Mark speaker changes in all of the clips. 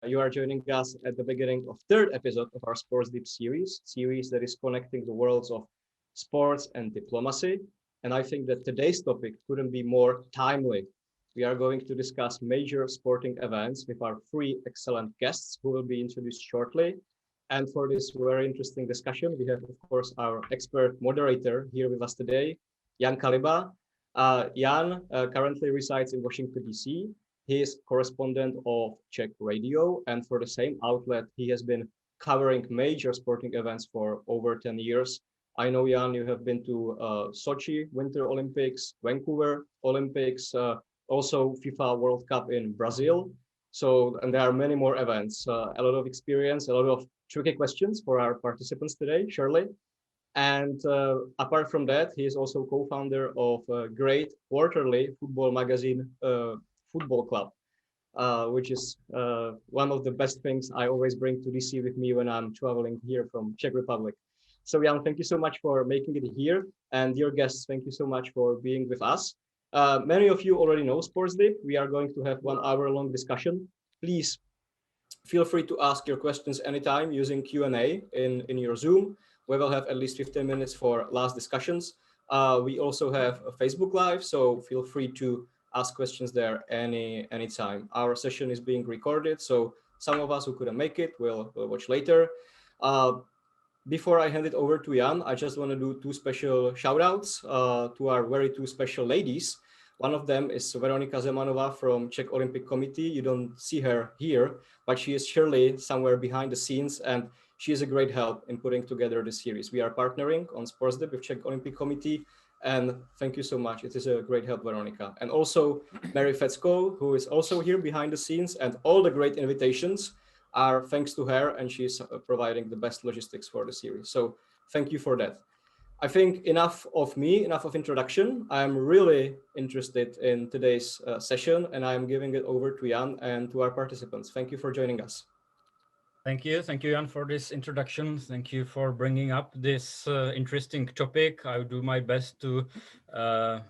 Speaker 1: you are joining us at the beginning of third episode of our SPORTSDIP series that is connecting the worlds of sports and diplomacy. And I think that today's topic couldn't be more timely. We are going to discuss major sporting events with our three excellent guests who will be introduced shortly. And for this very interesting discussion, we have, of course, our expert moderator here with us today, Jan Kaliba. Jan currently resides in Washington, D.C. He is correspondent of Czech Radio, and for the same outlet, he has been covering major sporting events for over 10 years. I know, Jan, you have been to Sochi Winter Olympics, Vancouver Olympics, also FIFA World Cup in Brazil. So, and there are many more events, a lot of experience, a lot of tricky questions for our participants today, surely. And apart from that, he is also co-founder of a great quarterly football magazine, Football Club, which is one of the best things I always bring to DC with me when I'm traveling here from Czech Republic. So Jan, thank you so much for making it here. And dear guests, thank you so much for being with us. Many of you already know SPORTSDIP. We are going to have 1 hour long discussion. Please feel free to ask your questions anytime using Q&A in your Zoom. We will have at least 15 minutes for last discussions. We also have a Facebook Live, so feel free to ask questions there anytime. Our session is being recorded, so some of us who couldn't make it will watch later. Before I hand it over to Jan, I just want to do two special shout outs to our very two special ladies. One of them is Veronika Zemanová from Czech Olympic Committee. You don't see her here, but she is surely somewhere behind the scenes, and she is a great help in putting together the series. We are partnering on SPORTSDIP with Czech Olympic Committee, and thank you so much. It is a great help, Veronika. And also Mary Fecko, who is also here behind the scenes, and all the great invitations are thanks to her, and she's providing the best logistics for the series. So thank you for that. I think enough of me, enough of introduction. I'm really interested in today's session, and I'm giving it over to Jan and to our participants. Thank you for joining us.
Speaker 2: Thank you, Jan, for this introduction. Thank you for bringing up this interesting topic. I will do my best to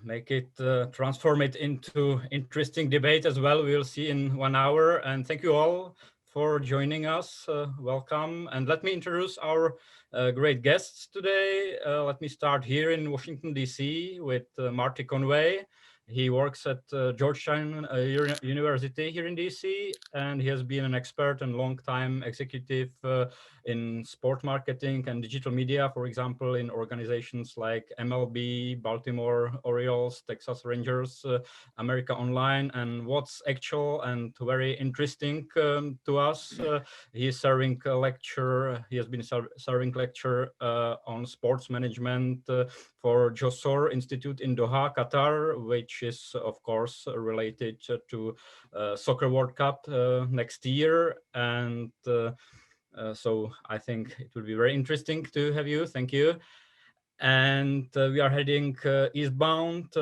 Speaker 2: make it, transform it into interesting debate as well. We'll see in 1 hour. And thank you all for joining us. Welcome. And let me introduce our great guests today. Let me start here in Washington, D.C. with Marty Conway. He works at Georgetown University here in DC, and he has been an expert and long-time executive in sport marketing and digital media, for example, in organizations like MLB, Baltimore Orioles, Texas Rangers, America Online, and what's actual and very interesting to us, he is serving a lecture. He has been serving lecture on sports management for Josor Institute in Doha, Qatar, which is of course related to Soccer World Cup next year. And so I think it will be very interesting to have you. Thank you. And we are heading eastbound.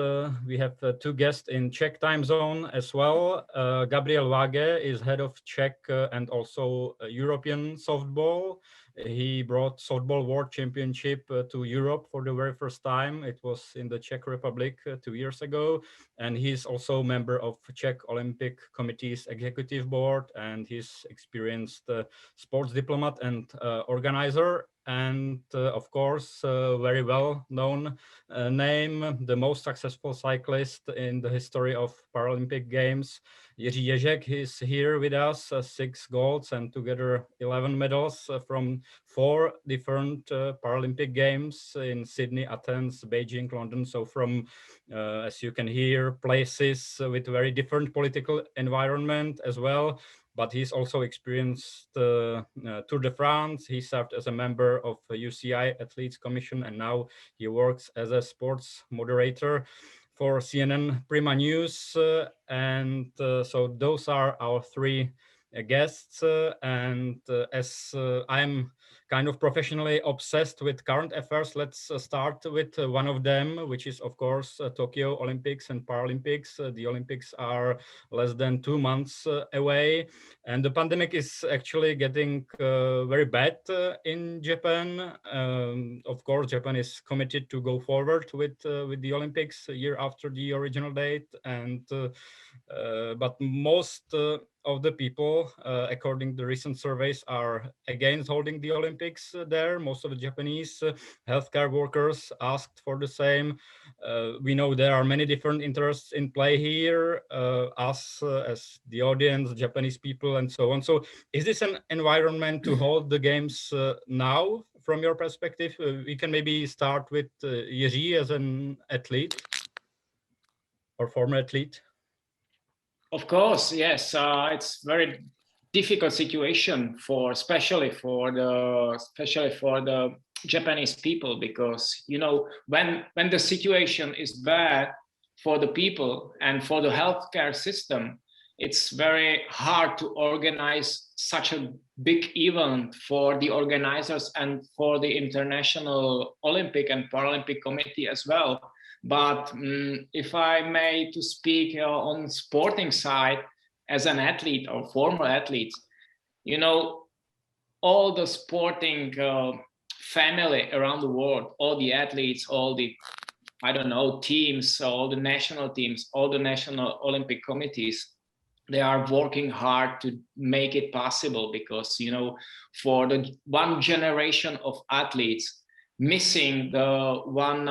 Speaker 2: We have two guests in Czech time zone as well. Gabriel Waage is head of Czech and also European softball. He brought softball world championship to Europe for the very first time. It was in the Czech Republic 2 years ago. And he's also a member of Czech Olympic Committee's executive board, and he's experienced sports diplomat and organizer. And of course, very well-known name, the most successful cyclist in the history of Paralympic Games, Jiří Ježek. Is here with us, 6 golds and together 11 medals from 4 different Paralympic Games in Sydney, Athens, Beijing, London. So from, as you can hear, places with very different political environment as well. But he's also experienced Tour de France. He served as a member of UCI Athletes Commission, and now he works as a sports moderator for CNN Prima News. So those are our 3 guests. As I'm kind of professionally obsessed with current affairs, let's start with one of them, which is, of course, Tokyo Olympics and Paralympics. The Olympics are less than 2 months away, and the pandemic is actually getting very bad in Japan. Of course, Japan is committed to go forward with the Olympics a year after the original date, and but most of the people, according to recent surveys, are against holding the Olympics there. Most of the Japanese healthcare workers asked for the same. We know there are many different interests in play here, us as the audience, Japanese people, and so on. So is this an environment to hold the games now, from your perspective? We can maybe start with Jiří as an athlete or former athlete.
Speaker 3: Of course, yes. It's very difficult situation especially for the Japanese people, because when the situation is bad for the people and for the healthcare system, it's very hard to organize such a big event for the organizers and for the International Olympic and Paralympic Committee as well. But if I may to speak on sporting side as an athlete or former athlete, all the sporting family around the world, all the athletes, all the, teams, all the national teams, all the national Olympic committees, they are working hard to make it possible, because, for the one generation of athletes, missing the one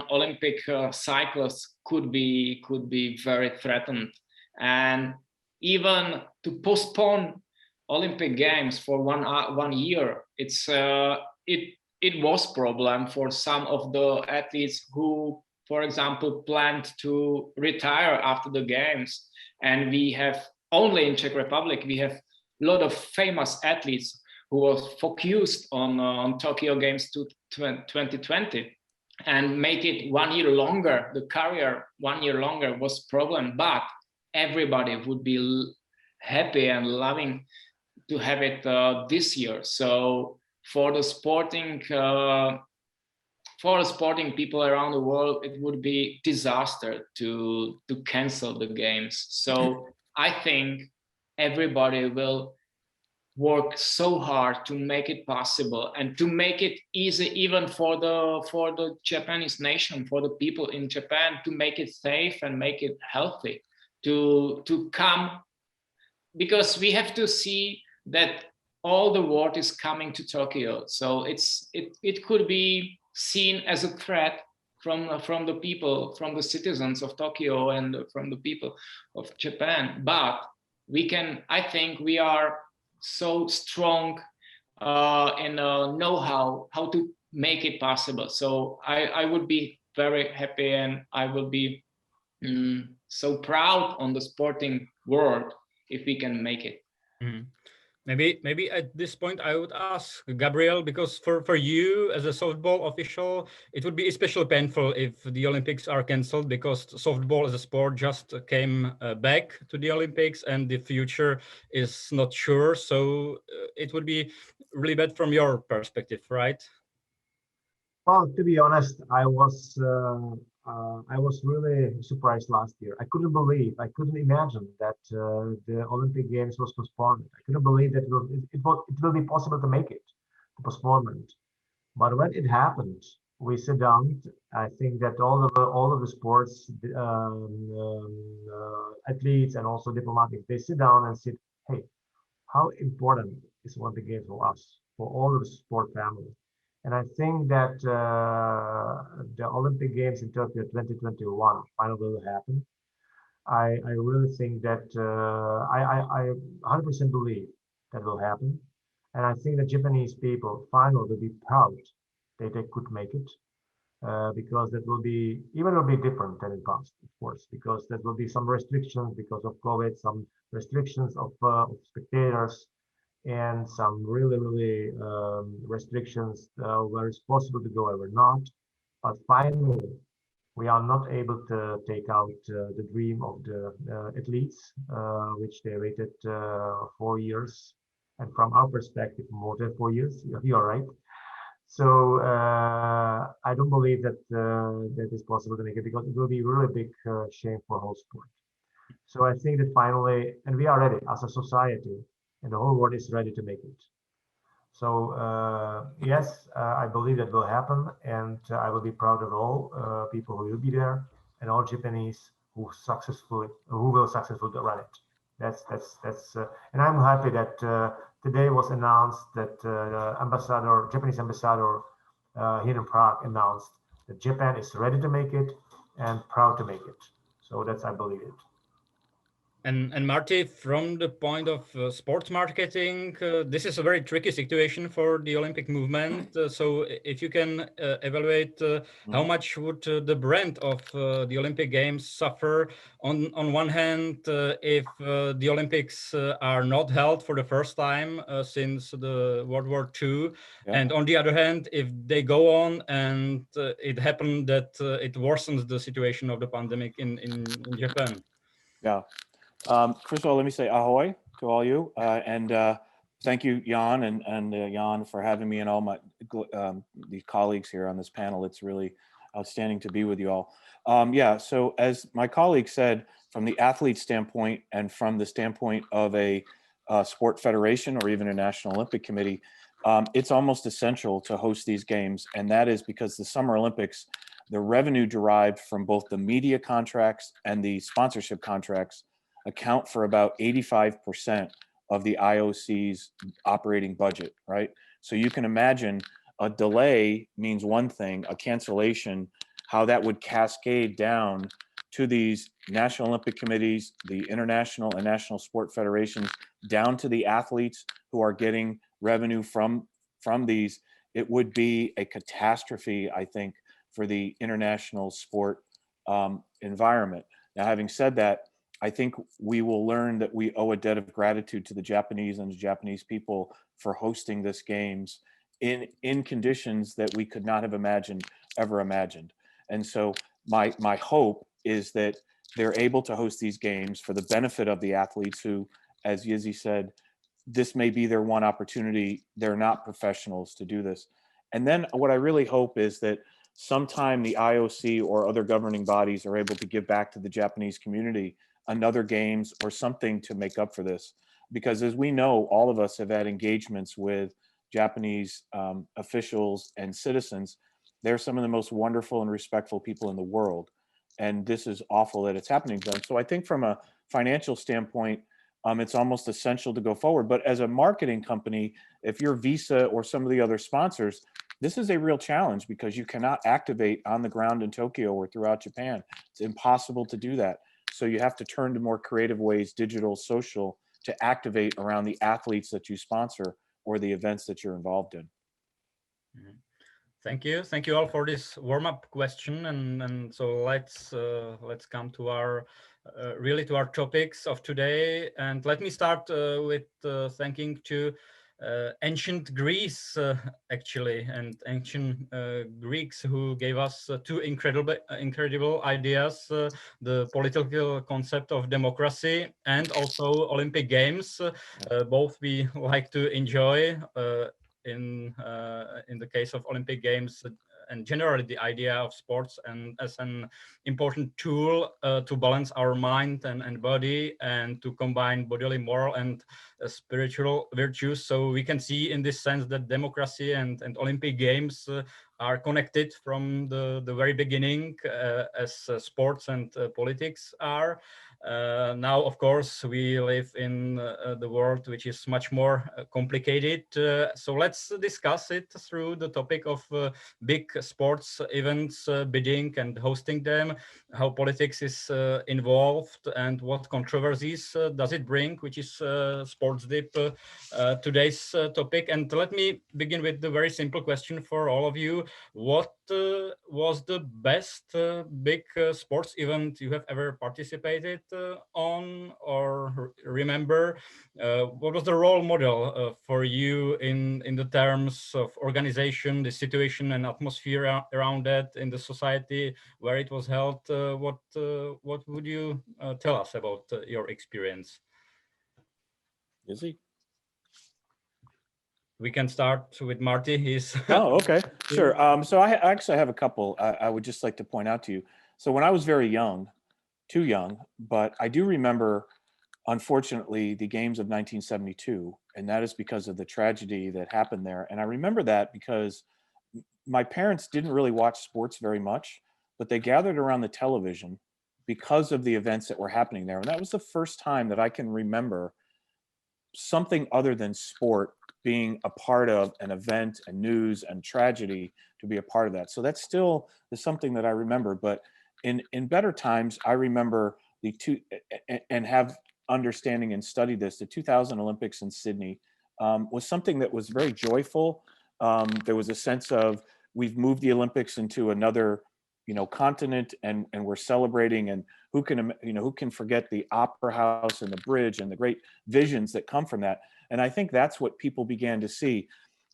Speaker 3: Olympic cyclist could be very threatened. And even to postpone Olympic Games for one year, it was problem for some of the athletes who, for example, planned to retire after the games. And we have only in Czech Republic, we have a lot of famous athletes who was focused on Tokyo Games 2020, and make it 1 year longer, the career 1 year longer was problem, but everybody would be happy and loving to have it this year. So for the sporting people around the world, it would be disaster to cancel the games. So I think everybody will work so hard to make it possible and to make it easy even for the Japanese nation, for the people in Japan, to make it safe and make it healthy to come, because we have to see that all the world is coming to Tokyo. So it could be seen as a threat from the people, from the citizens of Tokyo and from the people of Japan. But I think we are so strong in know-how how to make it possible. So I would be very happy, and I will be so proud on the sporting world if we can make it.
Speaker 2: Mm-hmm. Maybe at this point I would ask Gabriel, because for you as a softball official, it would be especially painful if the Olympics are cancelled, because softball as a sport just came back to the Olympics and the future is not sure. So it would be really bad from your perspective, right?
Speaker 4: Well, to be honest, I was really surprised last year. I couldn't imagine that the Olympic Games was postponed. I couldn't believe that it will be possible to make it, the postponement. But when it happened, we sit down. I think that all of the sports athletes and also diplomatics, they sit down and say, hey, how important is Olympic Games for us, for all of the sport family? And I think that the Olympic Games in Tokyo 2021 finally will happen. I really think that I 100% believe that will happen. And I think the Japanese people finally will be proud that they could make it, because that will be different than in past, of course, because there will be some restrictions because of COVID, some restrictions of spectators, and some really restrictions where it's possible to go or not. But finally, we are not able to take out the dream of the athletes, which they waited 4 years, and from our perspective, more than 4 years. You are right. So I don't believe that that is possible to make it, because it will be a really big shame for whole sport. So I think that finally, and we are ready as a society, and the whole world is ready to make it. So yes, I believe that will happen, and I will be proud of all people who will be there, and all Japanese who will successfully run it. And I'm happy that today was announced that Japanese ambassador here in Prague announced that Japan is ready to make it and proud to make it. So that's, I believe it.
Speaker 2: And Marty, from the point of sports marketing, this is a very tricky situation for the Olympic movement. So if you can evaluate how much would the brand of the Olympic Games suffer on one hand if the Olympics are not held for the first time since the World War II, and on the other hand, if they go on and it happened that it worsens the situation of the pandemic in Japan.
Speaker 5: Yeah. First of all, let me say ahoy to all you, and thank you, Jan, and Jan, for having me and all my the colleagues here on this panel. It's really outstanding to be with you all. Yeah, so as my colleague said, from the athlete standpoint and from the standpoint of a sport federation or even a National Olympic Committee, it's almost essential to host these games, and that is because the Summer Olympics, the revenue derived from both the media contracts and the sponsorship contracts account for about 85% of the IOC's operating budget, right? So you can imagine a delay means one thing, a cancellation, how that would cascade down to these National Olympic Committees, the international and national sport federations, down to the athletes who are getting revenue from these. It would be a catastrophe, I think, for the international sport environment. Now, having said that, I think we will learn that we owe a debt of gratitude to the Japanese and the Japanese people for hosting this games in conditions that we could not have ever imagined. And so my hope is that they're able to host these games for the benefit of the athletes who, as Yizzy said, this may be their one opportunity. They're not professionals to do this. And then what I really hope is that sometime the IOC or other governing bodies are able to give back to the Japanese community another games or something to make up for this. Because as we know, all of us have had engagements with Japanese officials and citizens. They're some of the most wonderful and respectful people in the world. And this is awful that it's happening to them. So I think from a financial standpoint, it's almost essential to go forward. But as a marketing company, if you're Visa or some of the other sponsors, this is a real challenge because you cannot activate on the ground in Tokyo or throughout Japan. It's impossible to do that. So you have to turn to more creative ways, digital, social, to activate around the athletes that you sponsor or the events that you're involved in.
Speaker 2: Thank you all for this warm-up question, and so let's come to our really to our topics of today. And let me start with thanking to ancient Greece, actually, and ancient Greeks who gave us two incredible ideas, the political concept of democracy and also Olympic Games. Both we like to enjoy in the case of Olympic Games, and generally the idea of sports and as an important tool to balance our mind and body and to combine bodily, moral and spiritual virtues. So we can see in this sense that democracy and Olympic Games are connected from the very beginning as sports and politics are. Now, of course, we live in the world which is much more complicated. So let's discuss it through the topic of big sports events, bidding and hosting them, how politics is involved and what controversies does it bring, which is SPORTSDIP, today's topic. And let me begin with the very simple question for all of you. What was the best big sports event you have ever participated on or remember? What was the role model for you in the terms of organization, the situation and atmosphere around that in the society where it was held? What would you tell us about your experience?
Speaker 5: Is he?
Speaker 2: We can start with Marty. He's
Speaker 5: Oh, okay, sure. So I actually have a couple I would just like to point out to you. So when I was very young, too young, but I do remember, unfortunately, the games of 1972, and that is because of the tragedy that happened there. And I remember that because my parents didn't really watch sports very much, but they gathered around the television because of the events that were happening there. And that was the first time that I can remember something other than sport being a part of an event and news and tragedy, to be a part of that. So that still is something that I remember. But in better times, I remember the two, and have understanding and studied this, the 2000 Olympics in Sydney was something that was very joyful. There was a sense of, we've moved the Olympics into another, continent, and we're celebrating, and who can forget the opera house and the bridge and the great visions that come from that. And I think that's what people began to see.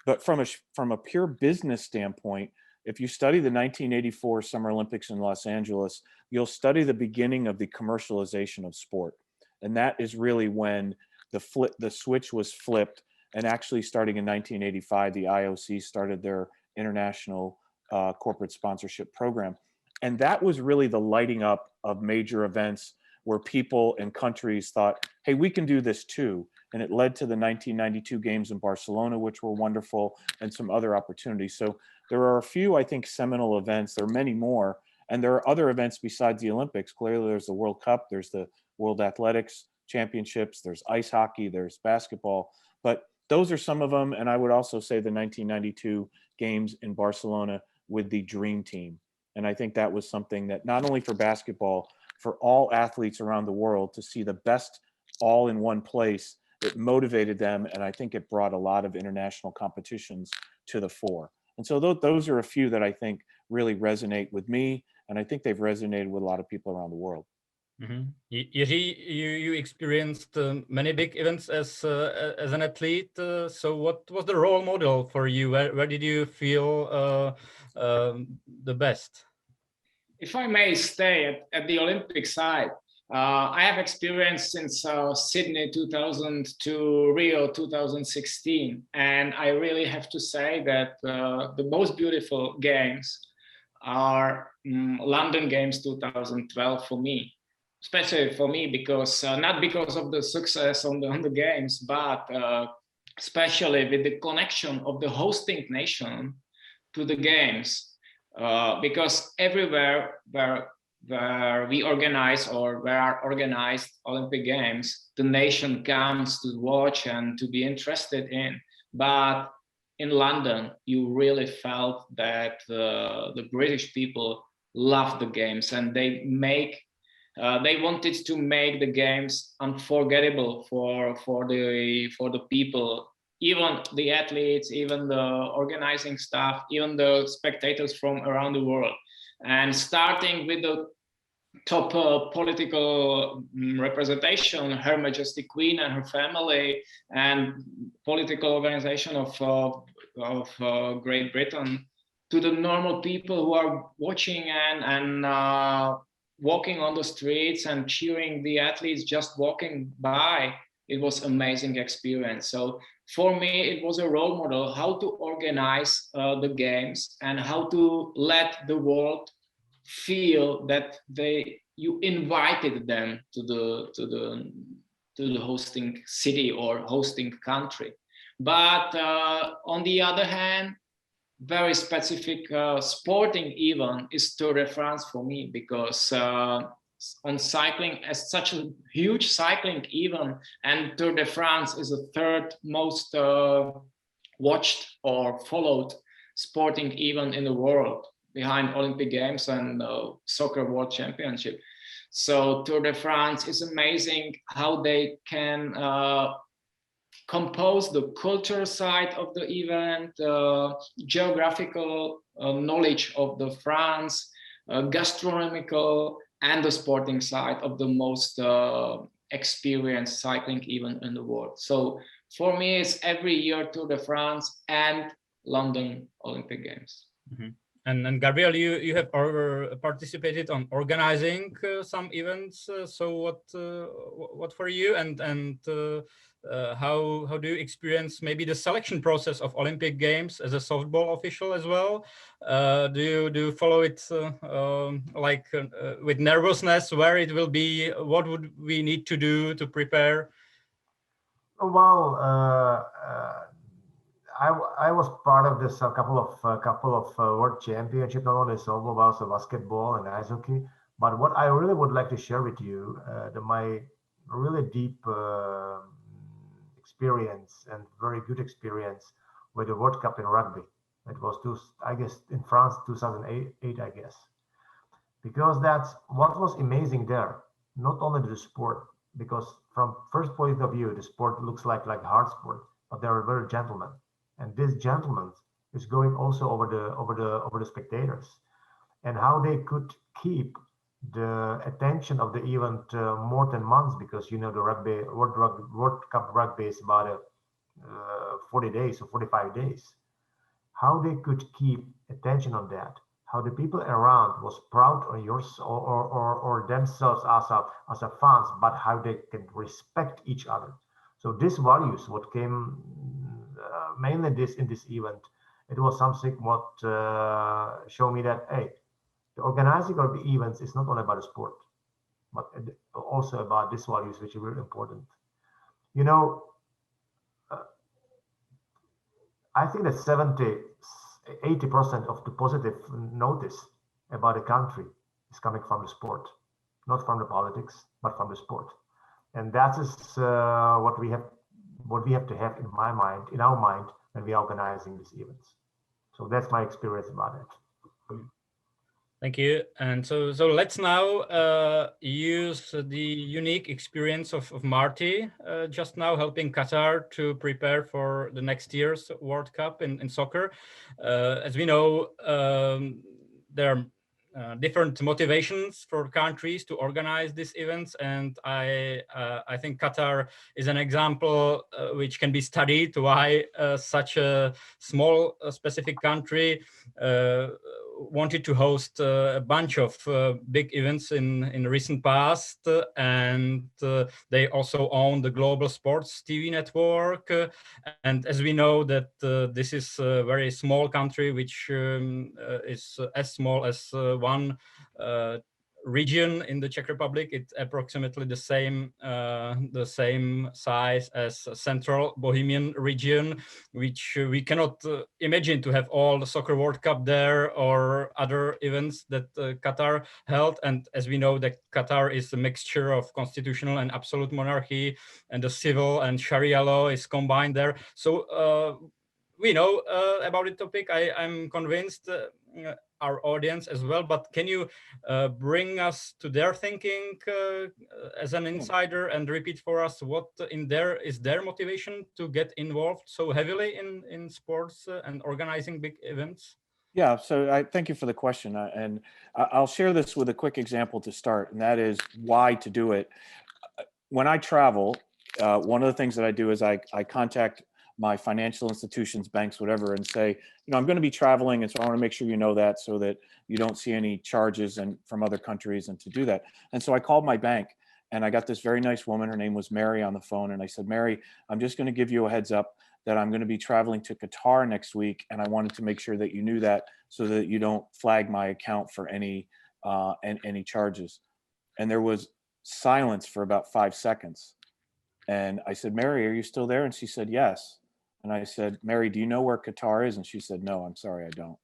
Speaker 5: But from a pure business standpoint, if you study the 1984 Summer Olympics in Los Angeles, you'll study the beginning of the commercialization of sport. And that is really when the switch was flipped. And actually starting in 1985, the IOC started their international corporate sponsorship program. And that was really the lighting up of major events where people and countries thought, hey, we can do this too. And it led to the 1992 games in Barcelona, which were wonderful, and some other opportunities. So there are a few, I think, seminal events. There are many more. And there are other events besides the Olympics. Clearly, there's the World Cup, there's the World Athletics Championships, there's ice hockey, there's basketball. But those are some of them. And I would also say the 1992 games in Barcelona with the Dream Team. And I think that was something that not only for basketball, for all athletes around the world to see the best all in one place, it motivated them. And I think it brought a lot of international competitions to the fore. And so those are a few that I think really resonate with me. And I think they've resonated with a lot of people around the world.
Speaker 2: Mm-hmm. Jiří, you experienced many big events as an athlete. So what was the role model for you? Where did you feel the best?
Speaker 3: If I may stay at the Olympic side, I have experience since Sydney 2000 to Rio 2016. And I really have to say that the most beautiful games are London Games 2012 for me. Especially for me, because not because of the success on the games, but especially with the connection of the hosting nation to the games. Because everywhere where we organize or where are organized Olympic Games, the nation comes to watch and to be interested in. But in London, you really felt that the British people love the games, and they wanted to make the games unforgettable for the people, even the athletes, even the organizing staff, even the spectators from around the world. And starting with the top political representation, Her Majesty Queen and her family, and political organization of Great Britain, to the normal people who are watching and walking on the streets and cheering the athletes just walking by. It was amazing experience. So for me, it was a role model how to organize the games and how to let the world feel that you invited them to the hosting city or hosting country. But on the other hand, very specific sporting event is Tour de France for me, because on cycling, as such a huge cycling event, and Tour de France is the third most watched or followed sporting event in the world, behind Olympic Games and Soccer World Championship. So Tour de France is amazing how they can compose the culture side of the event, geographical knowledge of the France, gastronomical, and the sporting side of the most experienced cycling event in the world. So for me, it's every year Tour de France and London Olympic Games.
Speaker 2: Mm-hmm. And Gabriel, you have participated on organizing some events. So what for you, and how do you experience maybe the selection process of Olympic Games as a softball official as well? Do you follow it with nervousness, where it will be? What would we need to do to prepare?
Speaker 4: Well, I was part of this couple of World Championship, not only softball but also basketball and ice hockey. But what I really would like to share with you, my really deep experience and very good experience with the World Cup in rugby. It was, I guess, in France, 2008, I guess. Because that's what was amazing there. Not only the sport, because from first point of view, the sport looks like hard sport, but they are very gentlemen. And this gentleman is going also over the spectators, and how they could keep the attention of the event more than months, because you know the World Cup rugby is about 40 days or 45 days. How they could keep attention on that, how the people around was proud on yours or themselves as a fans, but how they can respect each other. So these values, what came mainly in this event, it was something what showed me that, hey, the organizing of the events is not only about the sport, but also about these values, which are very important. You know, I think that 80% of the positive notice about the country is coming from the sport, not from the politics, but from the sport. And that is what we have to have in our mind, when we are organizing these events. So that's my experience about it.
Speaker 2: Thank you. And so let's now use the unique experience of Marty just now helping Qatar to prepare for the next year's World Cup in soccer. As we know, there are different motivations for countries to organize these events, and I think Qatar is an example which can be studied, why such a small specific country wanted to host a bunch of big events in recent past, and they also own the global sports TV network. And as we know that this is a very small country, which is as small as one region in the Czech Republic. It's approximately the same size as Central Bohemian region, which we cannot imagine to have all the Soccer World Cup there or other events that Qatar held. And as we know, that Qatar is a mixture of constitutional and absolute monarchy, and the civil and Sharia law is combined there. So we know about the topic. I'm convinced our audience as well, but can you bring us to their thinking as an insider and repeat for us what is their motivation to get involved so heavily in sports and organizing big events?
Speaker 5: Yeah, so I thank you for the question, and I'll share this with a quick example to start, and that is why to do it. When I travel, one of the things that I do is I contact my financial institutions, banks, whatever, and say, I'm going to be traveling, and so I want to make sure you know that, so that you don't see any charges from other countries, and to do that. And so I called my bank, and I got this very nice woman. Her name was Mary on the phone, and I said, Mary, I'm just going to give you a heads up that I'm going to be traveling to Qatar next week, and I wanted to make sure that you knew that, so that you don't flag my account for any charges. And there was silence for about 5 seconds. And I said, Mary, are you still there? And she said, yes. And I said, Mary, do you know where Qatar is? And she said, no, I'm sorry, I don't.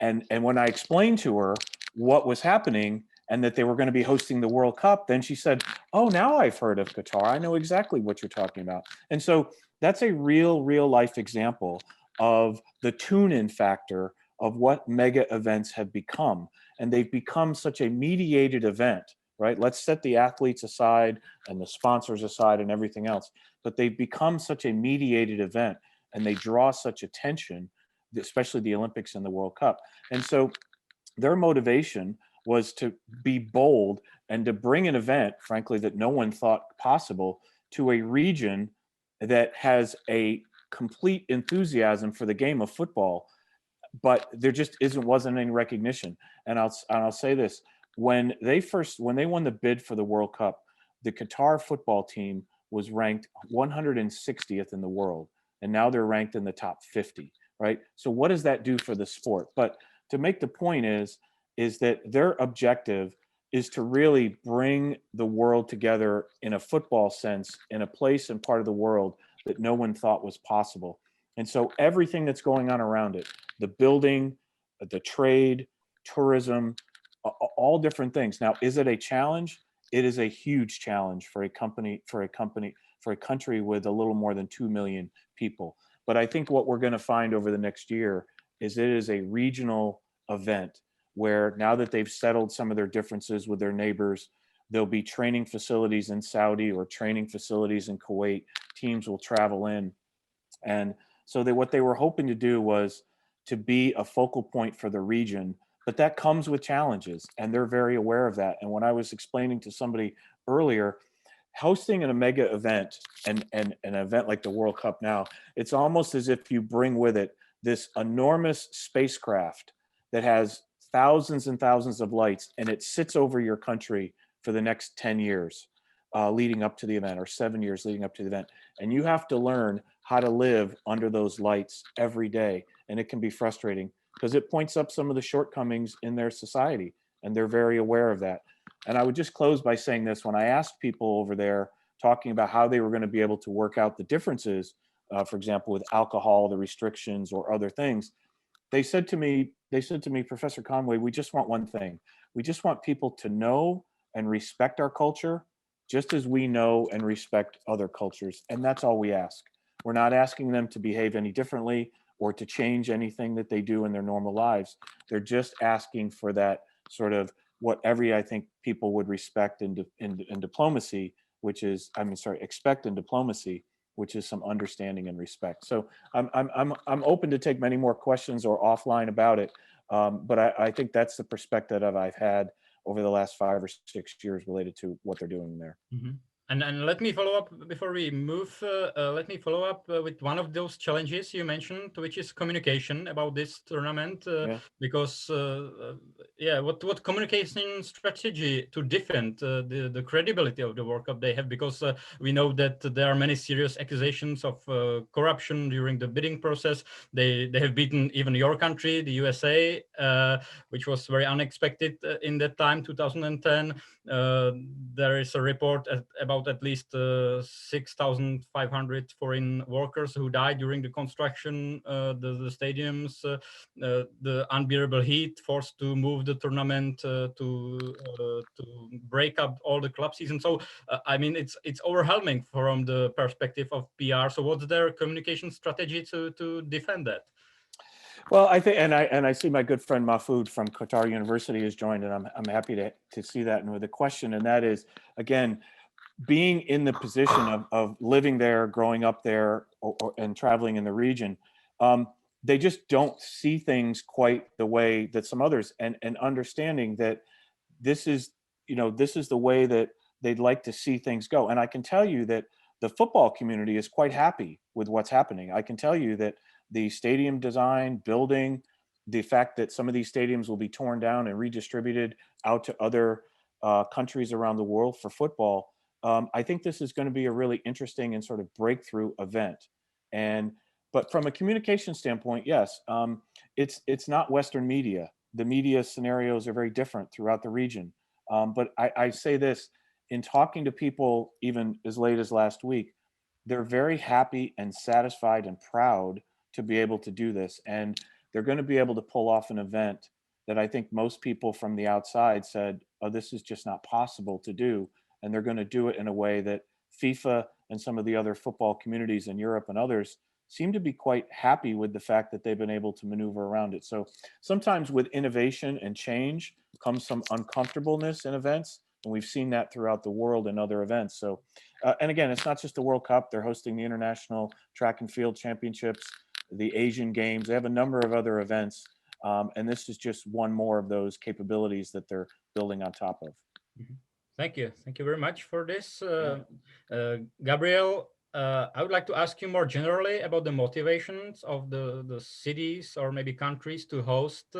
Speaker 5: And when I explained to her what was happening and that they were going to be hosting the World Cup, then she said, oh, now I've heard of Qatar. I know exactly what you're talking about. And so that's a real life example of the tune-in factor of what mega events have become. And they've become such a mediated event, right? Let's set the athletes aside and the sponsors aside and everything else. But they've become such a mediated event, and they draw such attention, especially the Olympics and the World Cup. And so their motivation was to be bold and to bring an event, frankly, that no one thought possible to a region that has a complete enthusiasm for the game of football, but there just wasn't any recognition. And I'll say this: when they won the bid for the World Cup, the Qatar football team was ranked 160th in the world, and now they're ranked in the top 50, right? So what does that do for the sport? But to make the point is that their objective is to really bring the world together in a football sense, in a place and part of the world that no one thought was possible. And so everything that's going on around it, the building, the trade, tourism, all different things. Now, is it a challenge? It is a huge challenge for a country with a little more than 2 million people. But I think what we're going to find over the next year is it is a regional event where now that they've settled some of their differences with their neighbors, there'll be training facilities in Saudi or training facilities in Kuwait. Teams will travel in. And so what they were hoping to do was to be a focal point for the region, but that comes with challenges, and they're very aware of that. And when I was explaining to somebody earlier, hosting a mega event and an event like the World Cup now, it's almost as if you bring with it this enormous spacecraft that has thousands and thousands of lights, and it sits over your country for the next 10 years leading up to the event, or 7 years leading up to the event. And you have to learn how to live under those lights every day. And it can be frustrating because it points up some of the shortcomings in their society, and they're very aware of that. And I would just close by saying this: when I asked people over there talking about how they were going to be able to work out the differences, for example, with alcohol, the restrictions, or other things, they said to me, Professor Conway, we just want one thing. We just want people to know and respect our culture, just as we know and respect other cultures. And that's all we ask. We're not asking them to behave any differently or to change anything that they do in their normal lives. They're just asking for that sort of what I think people would respect in diplomacy, which is, expect in diplomacy, which is some understanding and respect. So I'm open to take many more questions or offline about it, but I think that's the perspective I've had over the last 5 or 6 years related to what they're doing there.
Speaker 2: Mm-hmm. And let me follow up before we move. Let me follow up with one of those challenges you mentioned, which is communication about this tournament. Because what communication strategy to defend the credibility of the World Cup they have? Because we know that there are many serious accusations of corruption during the bidding process. They have beaten even your country, the USA, which was very unexpected in that time, 2010. There is a report about at least 6,500 foreign workers who died during the construction, the stadiums, the unbearable heat forced to move the tournament to break up all the club season. So it's overwhelming from the perspective of PR. So what's their communication strategy to defend that?
Speaker 5: Well, I think, and I see my good friend Mahfoud from Qatar University has joined, and I'm happy to see that. And with a question, and that is, again, being in the position of living there, growing up there, and traveling in the region, they just don't see things quite the way that some others, and understanding that this is the way that they'd like to see things go. And I can tell you that the football community is quite happy with what's happening. I can tell you that the stadium design, building, the fact that some of these stadiums will be torn down and redistributed out to other countries around the world for football. I think this is going to be a really interesting and sort of breakthrough event. But from a communication standpoint, yes, it's not Western media. The media scenarios are very different throughout the region. But I say this, in talking to people even as late as last week, they're very happy and satisfied and proud to be able to do this. And they're going to be able to pull off an event that I think most people from the outside said, oh, this is just not possible to do. And they're going to do it in a way that FIFA and some of the other football communities in Europe and others seem to be quite happy with the fact that they've been able to maneuver around it. So sometimes with innovation and change comes some uncomfortableness in events. And we've seen that throughout the world in other events. So, and again, it's not just the World Cup. They're hosting the International Track and Field Championships, the Asian Games. They have a number of other events. And this is just one more of those capabilities that they're building on top of.
Speaker 2: Thank you. Thank you very much for this. Gabriel, I would like to ask you more generally about the motivations of the cities or maybe countries to host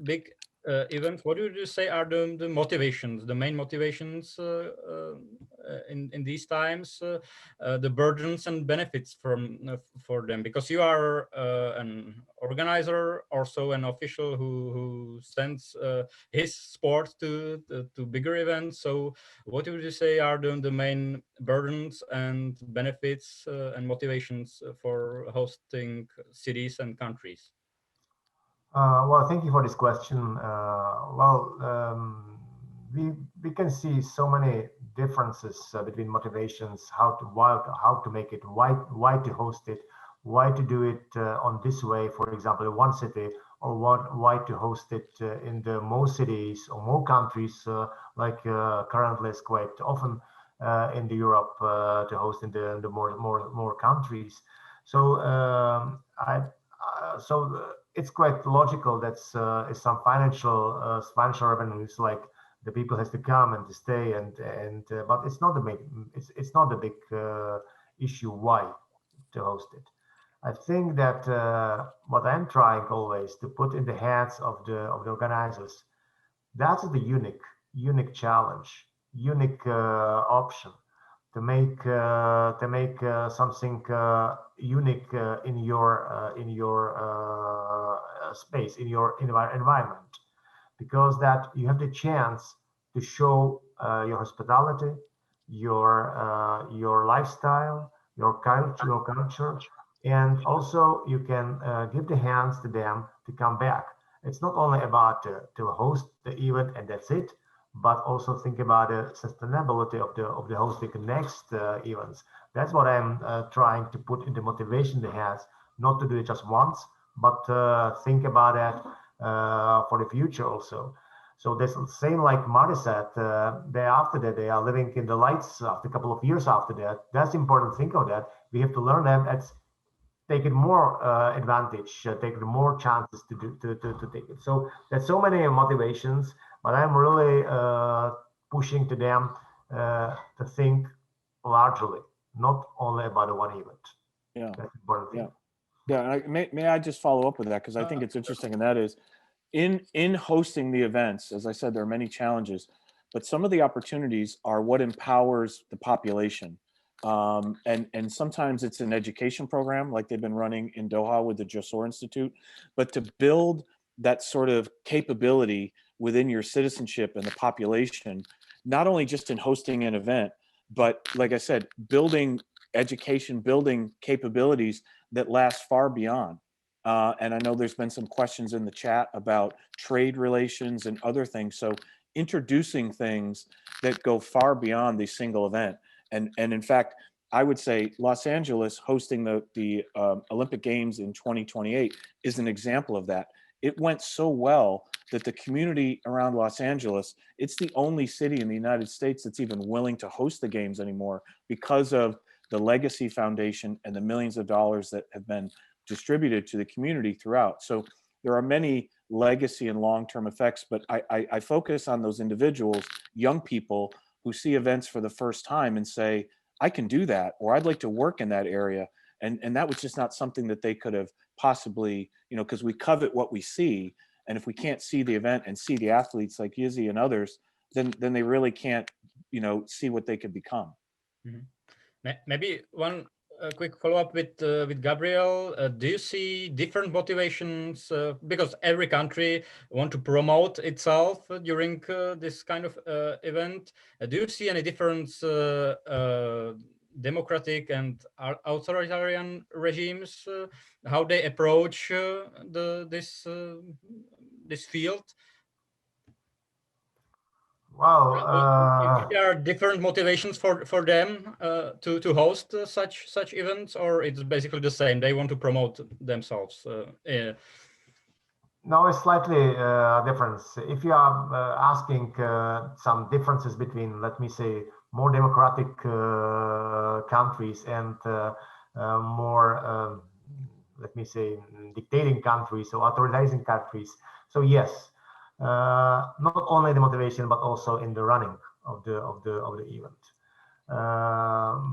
Speaker 2: big events. What would you say are the motivations, the main motivations in these times, the burdens and benefits for them? Because you are an organizer, also an official who sends his sport to bigger events. So what would you say are the main burdens and benefits and motivations for hosting cities and countries?
Speaker 4: Well, thank you for this question. We can see so many differences between motivations, how to make it, why to host it, why to do it on this way, for example, in one city, or why to host it in the more cities or more countries, like currently is quite often in the Europe to host in the more countries. So it's quite logical that some financial revenues, like the people has to come and to stay, and but it's not the big issue why to host it. I think that what I'm trying always to put in the hands of the organizers, that's the unique challenge, unique option to make something unique in your space, in your environment, because that you have the chance to show your hospitality, your lifestyle, your culture, and also you can give the hands to them to come back. It's not only about to host the event and that's it, but also think about the sustainability of the hosting next events. That's what I'm trying to put in the motivation they has, not to do it just once, but think about it for the future also. So that's the same like Marty said, after that, they are living in the lights after a couple of years after that. That's important. Think of that. We have to learn that. That's take it more advantage, take more chances to take it. So there's so many motivations, but I'm really pushing to them to think largely, not only about the one event.
Speaker 5: Yeah.
Speaker 4: That's important thing.
Speaker 5: Yeah. May I just follow up with that, because I think it's interesting, and that is in hosting the events. As I said, there are many challenges, but some of the opportunities are what empowers the population. And sometimes it's an education program like they've been running in Doha with the Josor Institute, but to build that sort of capability within your citizenship and the population, not only just in hosting an event, but like I said, building education, building capabilities that last far beyond. And I know there's been some questions in the chat about trade relations and other things. So introducing things that go far beyond the single event. And in fact, I would say Los Angeles hosting the Olympic Games in 2028 is an example of that. It went so well that the community around Los Angeles, it's the only city in the United States that's even willing to host the games anymore because of the Legacy Foundation and the millions of dollars that have been distributed to the community throughout. So there are many legacy and long-term effects, but I focus on those individuals, young people who see events for the first time and say, I can do that, or I'd like to work in that area. And that was just not something that they could have possibly, because we covet what we see. And if we can't see the event and see the athletes like Yizzy and others, then they really can't, see what they could become.
Speaker 2: Mm-hmm. Maybe one quick follow-up with Gabriel. Do you see different motivations because every country want to promote itself during this kind of event? Do you see any difference democratic and authoritarian regimes, how they approach this field?
Speaker 4: Well,
Speaker 2: there are different motivations for them to host such events, or it's basically the same. They want to promote themselves.
Speaker 4: No, it's slightly difference. If you are asking some differences between, let me say, more democratic countries and more, let me say, dictating countries or authorizing countries. So yes, not only the motivation, but also in the running of the event.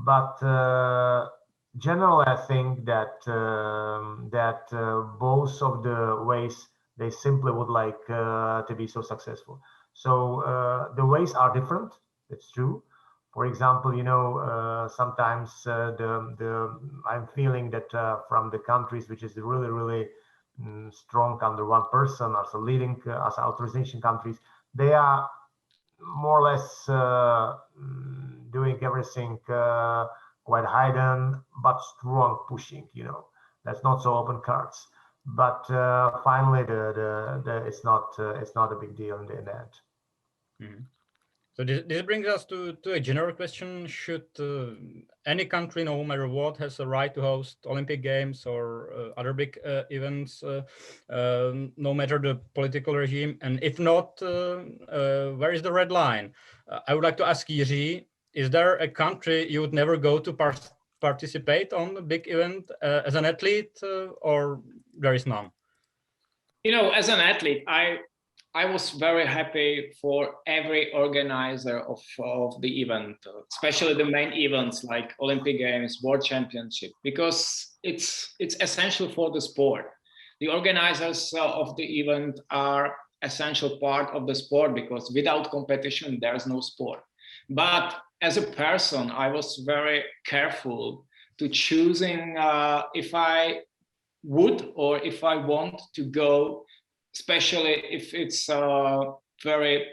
Speaker 4: But generally, I think that both of the ways, they simply would like to be so successful. So the ways are different. It's true. For example, sometimes I'm feeling that from the countries which is really strong under one person as a leading as authorization countries, they are more or less doing everything quite hidden but strong pushing. That's not so open cards. but finally, it's not a big deal in the end.
Speaker 2: Mhm. So this brings us to a general question: should any country, no matter what, has a right to host Olympic Games or other big events, no matter the political regime? And if not, where is the red line? I would like to ask Jiří, is there a country you would never go to participate on a big event as an athlete, or there is none?
Speaker 3: You know, as an athlete, I was very happy for every organizer of the event, especially the main events like Olympic Games, World Championship, because it's essential for the sport. The organizers of the event are essential part of the sport, because without competition, there's no sport. But as a person, I was very careful to choosing if I would or if I want to go, especially if it's very,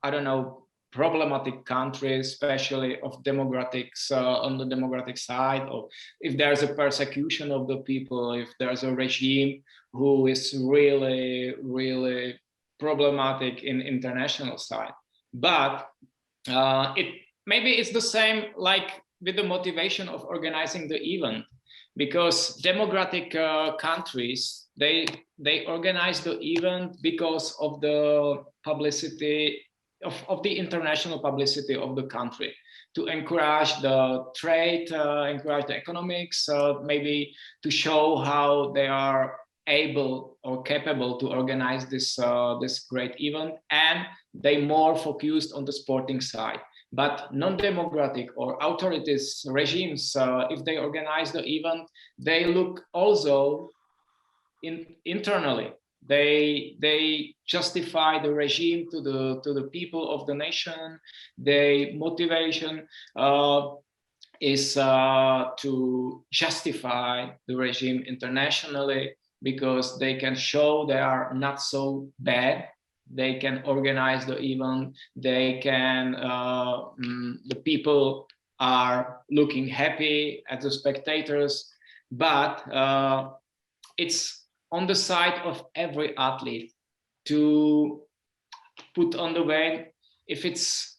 Speaker 3: I don't know, problematic country, especially of democratics on the democratic side, or if there's a persecution of the people, if there's a regime who is really, really problematic in international side. But maybe it's the same like with the motivation of organizing the event, because democratic countries, they organize the event because of the publicity of the international publicity of the country, to encourage the trade, encourage the economics, maybe to show how they are able or capable to organize this great event, and they more focused on the sporting side. But non-democratic or authorities regimes, if they organize the event, they look also internally. They justify the regime to the people of the nation. Their motivation is to justify the regime internationally, because they can show they are not so bad. They can organize the event. They can, the people are looking happy at the spectators, but it's on the side of every athlete to put on the way, if it's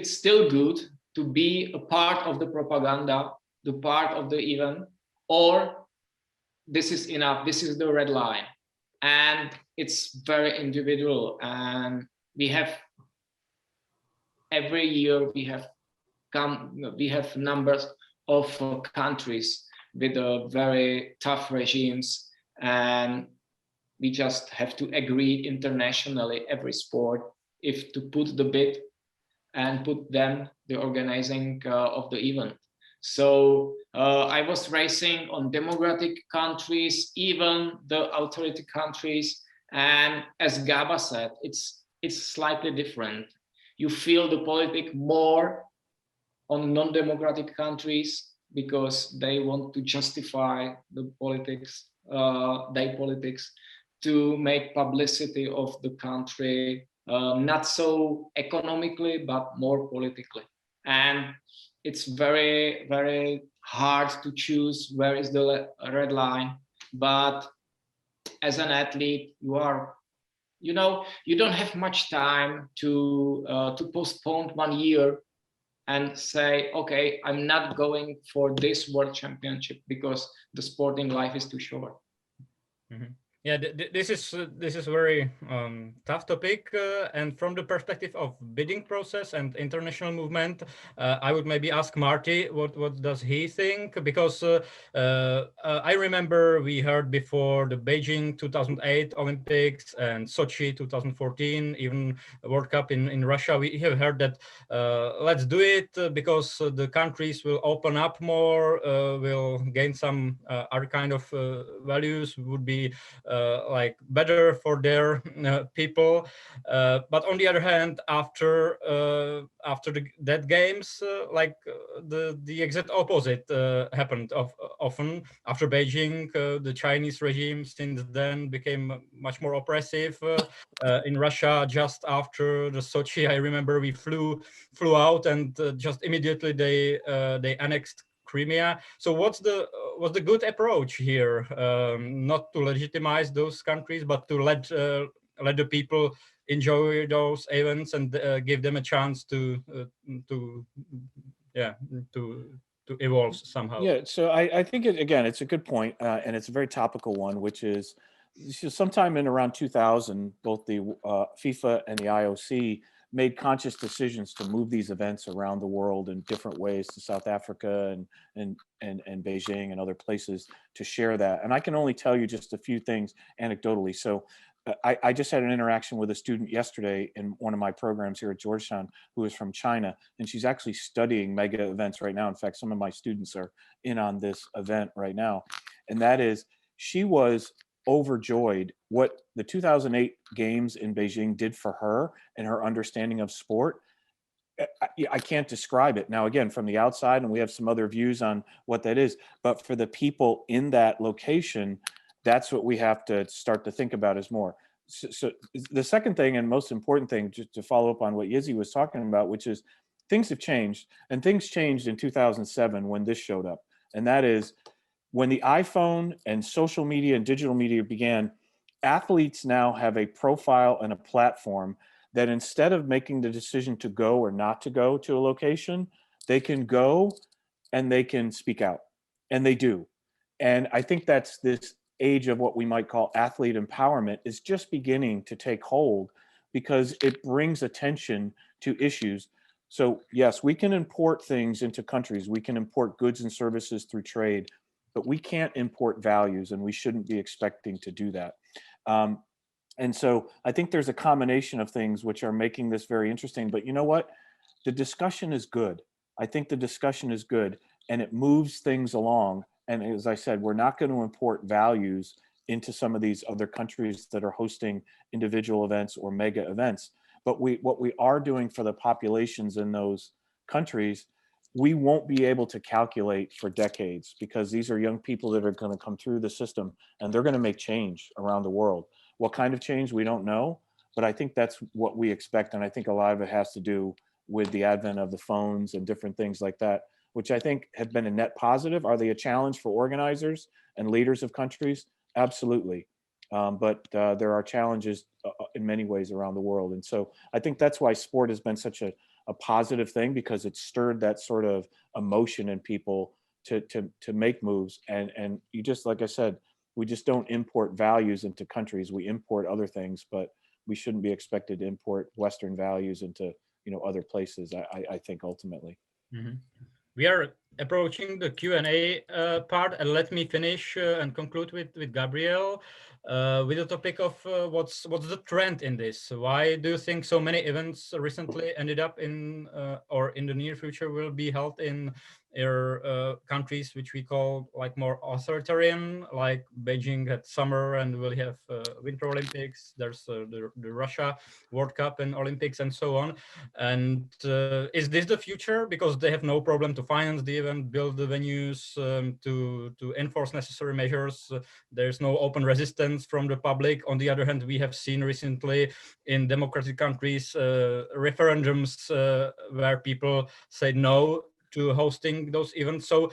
Speaker 3: still good to be a part of the propaganda, the part of the event, or this is enough, this is the red line. And it's very individual, and we have every year we have numbers of countries with very tough regimes, and we just have to agree internationally, every sport, if to put the bid and put them the organizing of the event. So I was racing on democratic countries, even the authority countries, and as Gaba said, it's slightly different. You feel the politics more on non-democratic countries, because they want to justify the politics, their politics, to make publicity of the country, not so economically, but more politically. And it's very, very hard to choose where is the red line. But as an athlete, you don't have much time to postpone 1 year and say, okay, I'm not going for this World Championship because the sporting life is too short.
Speaker 2: Mm-hmm. Yeah, this is very tough topic, and from the perspective of bidding process and international movement, I would maybe ask Marty what does he think, because I remember we heard before the Beijing 2008 Olympics and Sochi 2014, even World Cup in Russia. We have heard that let's do it because the countries will open up more, will gain some other kind of values, would be like better for their people, but on the other hand, after that games, the exact opposite happened often. After Beijing, the Chinese regime since then became much more oppressive. In Russia, just after the Sochi, I remember we flew out, and just immediately they annexed Crimea. So what's was the good approach here, not to legitimize those countries, but to let the people enjoy those events and give them a chance to evolve somehow?
Speaker 5: Yeah, so I think again, it's a good point, and it's a very topical one, which is sometime in around 2000, both the FIFA and the IOC made conscious decisions to move these events around the world in different ways to South Africa and Beijing and other places to share that. And I can only tell you just a few things anecdotally. So I just had an interaction with a student yesterday in one of my programs here at Georgetown who is from China, and she's actually studying mega events right now. In fact, some of my students are in on this event right now. And that is, she was overjoyed what the 2008 games in Beijing did for her and her understanding of sport. I can't describe it. Now, again, from the outside, and we have some other views on what that is, but for the people in that location, that's what we have to start to think about is more. So the second thing and most important thing, just to follow up on what Yizzy was talking about, which is things have changed, and things changed in 2007 when this showed up. And that is when the iPhone and social media and digital media began, athletes now have a profile and a platform that instead of making the decision to go or not to go to a location, they can go and they can speak out, and they do. And I think that's this age of what we might call athlete empowerment is just beginning to take hold because it brings attention to issues. So yes, we can import things into countries. We can import goods and services through trade, but we can't import values, and we shouldn't be expecting to do that. And so I think there's a combination of things which are making this very interesting, but you know what? The discussion is good. I think the discussion is good, and it moves things along. And as I said, we're not going to import values into some of these other countries that are hosting individual events or mega events. But what we are doing for the populations in those countries, we won't be able to calculate for decades because these are young people that are going to come through the system and they're going to make change around the world. What kind of change, we don't know, but I think that's what we expect. And I think a lot of it has to do with the advent of the phones and different things like that, which I think have been a net positive. Are they a challenge for organizers and leaders of countries? Absolutely. But there are challenges in many ways around the world. And so I think that's why sport has been such a positive thing, because it stirred that sort of emotion in people to make moves. And you just, like I said, we just don't import values into countries. We import other things, but we shouldn't be expected to import Western values into, other places, I think ultimately.
Speaker 2: Mm-hmm. We are approaching the Q&A part, and let me finish and conclude with Gabriel with the topic of what's the trend in this? Why do you think so many events recently ended up in or in the near future will be held in countries which we call like more authoritarian, like Beijing had summer and we'll have Winter Olympics, there's the Russia World Cup and Olympics and so on. And is this the future? Because they have no problem to finance the event, build the venues, to enforce necessary measures. There's no open resistance from the public. On the other hand, we have seen recently in democratic countries referendums where people say no to hosting those events. So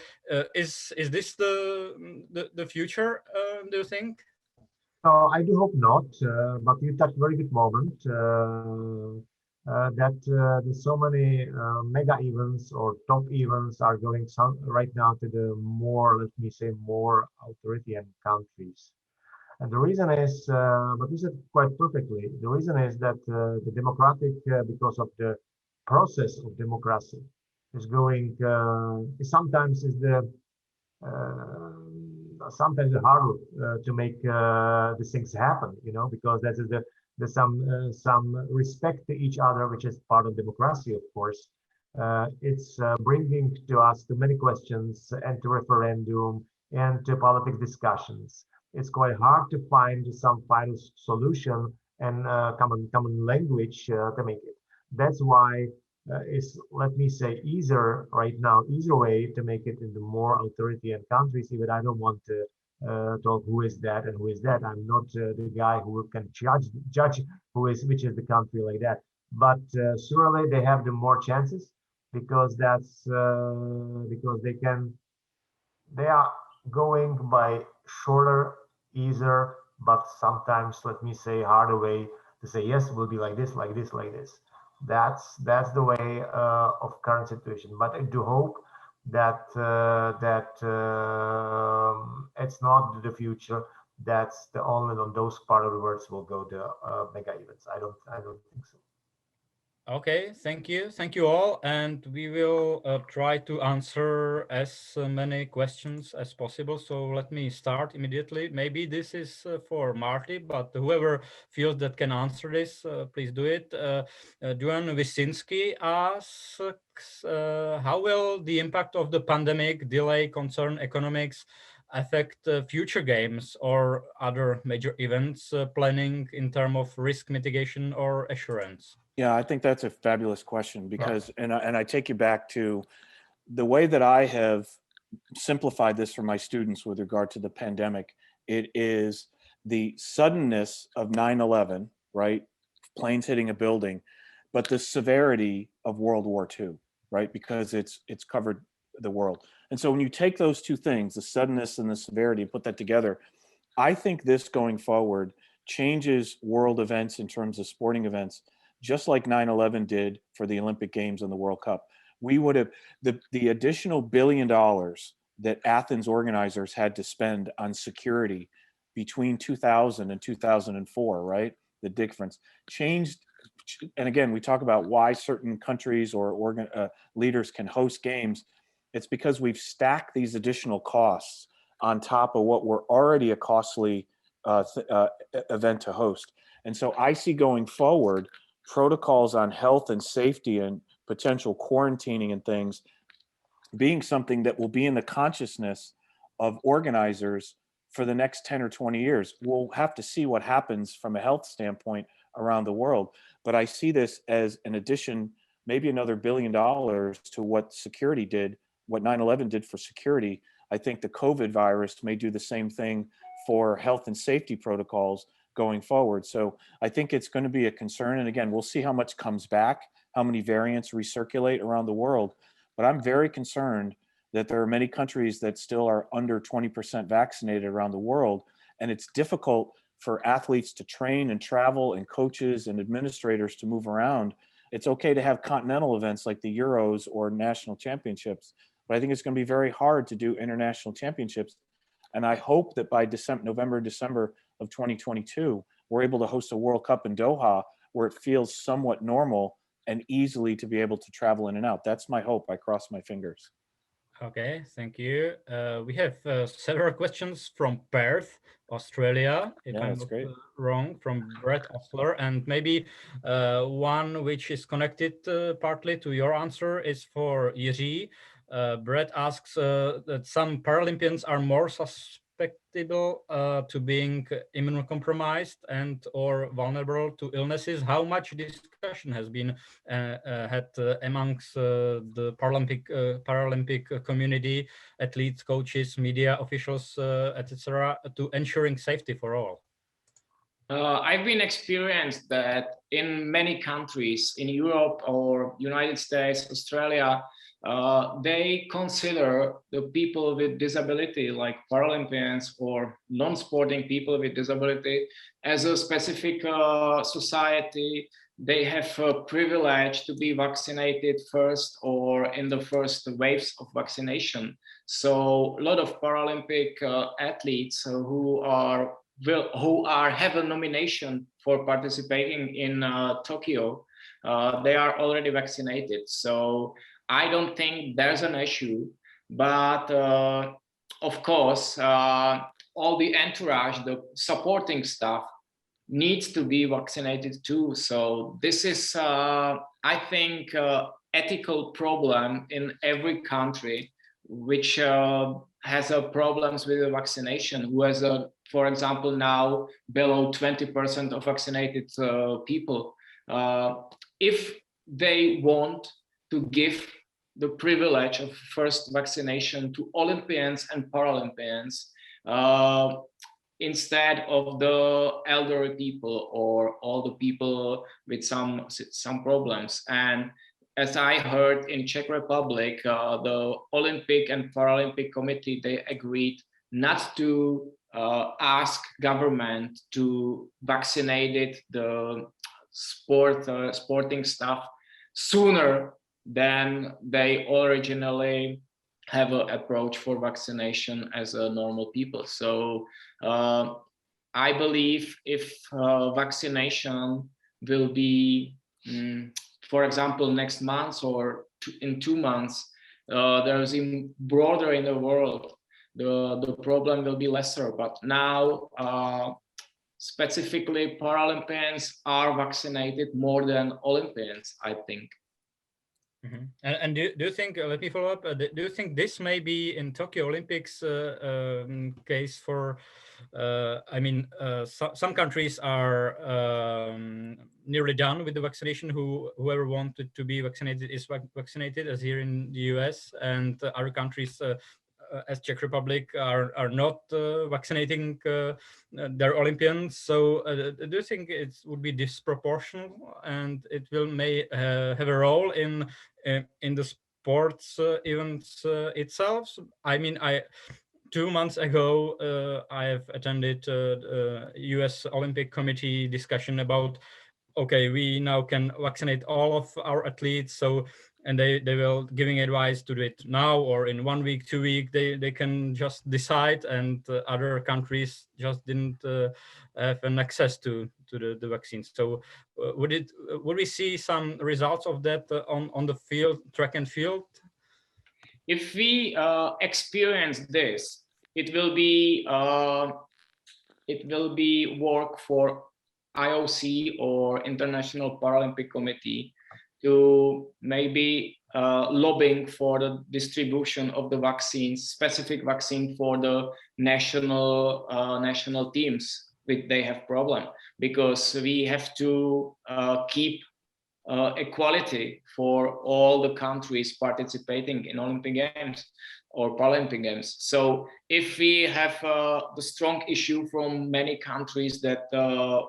Speaker 2: is this the future, do you think?
Speaker 4: No, I do hope not, but you touched a very good moment that there's so many mega events or top events are going right now to the more, let me say, more authoritarian countries. And the reason is, but you said quite perfectly, the reason is that the democratic, because of the process of democracy, is going, sometimes is the, sometimes it's harder to make these things happen, because there's some respect to each other, which is part of democracy, of course. It's bringing to us too many questions and to referendum and to politics discussions. It's quite hard to find some final solution and common language to make it. That's why it's, let me say, easier right now, easier way to make it in the more authoritarian countries. Even I don't want to talk who is that and who is that. I'm not the guy who can judge which is the country like that. But surely they have the more chances because that's because they are going by shorter, easier, but sometimes, let me say, harder way to say, yes, we'll be like this, like this, like this. That's the way of current situation. But I do hope that it's not the future. That's the only on those part of the world will go the mega events. I don't think so.
Speaker 2: Okay, thank you all, and we will try to answer as many questions as possible. So let me start immediately. Maybe this is for Marty, but whoever feels that can answer this, please do it. Duan Wyszynski asks, how will the impact of the pandemic delay concern economics affect future games or other major events planning in terms of risk mitigation or assurance?
Speaker 5: Yeah, I think that's a fabulous question because, and I take you back to the way that I have simplified this for my students with regard to the pandemic. It is the suddenness of 9/11, right? Planes hitting a building, but the severity of World War II, right? Because it's covered the world. And so when you take those two things, the suddenness and the severity, and put that together, I think this going forward changes world events in terms of sporting events, just like 9/11 did for the Olympic Games and the World Cup. We would have, the additional $1 billion that Athens organizers had to spend on security between 2000 and 2004, right? The difference changed. And again, we talk about why certain countries or leaders can host games. It's because we've stacked these additional costs on top of what were already a costly event to host. And so I see going forward, protocols on health and safety and potential quarantining and things being something that will be in the consciousness of organizers for the next 10 or 20 years. We'll have to see what happens from a health standpoint around the world. But I see this as an addition, maybe another $1 billion to what security did, what 9/11 did for security. I think the COVID virus may do the same thing for health and safety protocols going forward. So I think it's going to be a concern. And again, we'll see how much comes back, how many variants recirculate around the world. But I'm very concerned that there are many countries that still are under 20% vaccinated around the world. And it's difficult for athletes to train and travel and coaches and administrators to move around. It's okay to have continental events like the Euros or national championships, but I think it's going to be very hard to do international championships. And I hope that by November, December of 2022, we're able to host a World Cup in Doha where it feels somewhat normal and easily to be able to travel in and out. That's my hope. I cross my fingers.
Speaker 2: Okay, thank you. We have several questions from Perth, Australia, if I'm not wrong, from Brett Osler. And maybe one which is connected partly to your answer is for Jiří. Brett asks that some Paralympians are more susceptible to being immunocompromised and or vulnerable to illnesses. How much discussion has been had amongst the Paralympic community, athletes, coaches, media officials, etc., to ensuring safety for all?
Speaker 3: I've been experienced that in many countries in Europe or United States, Australia, they consider the people with disability, like Paralympians or non-sporting people with disability, as a specific society. They have a privilege to be vaccinated first or in the first waves of vaccination. So a lot of Paralympic athletes who have a nomination for participating in Tokyo, they are already vaccinated. So I don't think there's an issue, but of course, all the entourage, the supporting staff needs to be vaccinated too. So this is, I think, ethical problem in every country which has problems with the vaccination, who has for example, now below 20% of vaccinated people. If they want to give the privilege of first vaccination to Olympians and Paralympians instead of the elderly people or all the people with some problems. And as I heard in Czech Republic, the Olympic and Paralympic Committee, they agreed not to ask government to vaccinate the sporting staff sooner than they originally have an approach for vaccination as a normal people. So I believe if vaccination will be, for example, next month or in 2 months, there's even broader in the world, the problem will be lesser. But now, specifically, Paralympians are vaccinated more than Olympians, I think.
Speaker 2: Mm-hmm. And do you think, let me follow up, do you think this may be in Tokyo Olympics case for, I mean, some countries are nearly done with the vaccination, whoever wanted to be vaccinated is vaccinated, as here in the US, and other countries as Czech Republic are not vaccinating their Olympians. So do you think it would be disproportional and it may have a role in the sports events itself? I mean, 2 months ago, I have attended US Olympic Committee discussion about, okay, we now can vaccinate all of our athletes. So, and they will giving advice to do it now or in 1 week, 2 weeks, they can just decide, and other countries just didn't have an access to the vaccines. So would we see some results of that on the field, track and field?
Speaker 3: If we experience this, it will be work for IOC or International Paralympic Committee to maybe lobbying for the distribution of the vaccines, specific vaccine for the national teams which they have problem, because we have to keep equality for all the countries participating in Olympic Games or Paralympic Games. So if we have the strong issue from many countries that